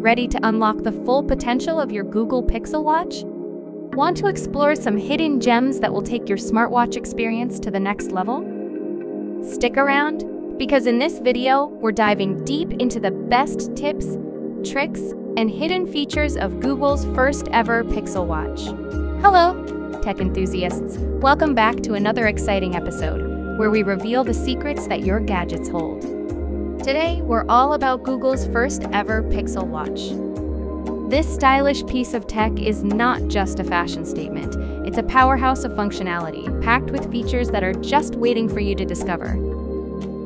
Ready to unlock the full potential of your Google Pixel Watch? Want to explore some hidden gems that will take your smartwatch experience to the next level? Stick around, because in this video, we're diving deep into the best tips, tricks, and hidden features of Google's first ever Pixel Watch. Hello, tech enthusiasts. Welcome back to another exciting episode, where we reveal the secrets that your gadgets hold. Today, we're all about Google's first ever Pixel Watch. This stylish piece of tech is not just a fashion statement. It's a powerhouse of functionality, packed with features that are just waiting for you to discover.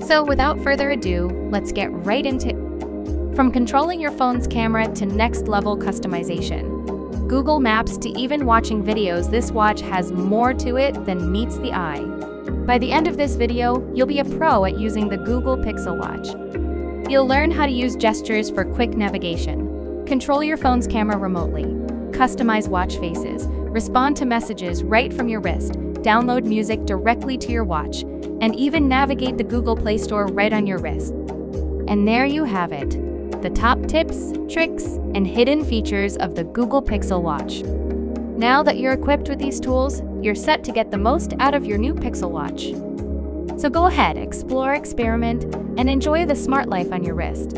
So without further ado, let's get right into it. From controlling your phone's camera to next-level customization, Google Maps to even watching videos, this watch has more to it than meets the eye. By the end of this video, you'll be a pro at using the Google Pixel Watch. You'll learn how to use gestures for quick navigation, control your phone's camera remotely, customize watch faces, respond to messages right from your wrist, download music directly to your watch, and even navigate the Google Play Store right on your wrist. And there you have it, the top tips, tricks, and hidden features of the Google Pixel Watch. Now that you're equipped with these tools, you're set to get the most out of your new Pixel Watch. So go ahead, explore, experiment, and enjoy the smart life on your wrist.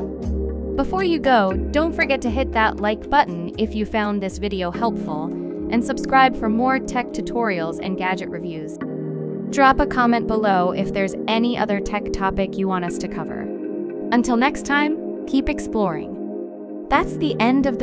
Before you go, don't forget to hit that like button if you found this video helpful, and subscribe for more tech tutorials and gadget reviews. Drop a comment below if there's any other tech topic you want us to cover. Until next time, keep exploring. That's the end of the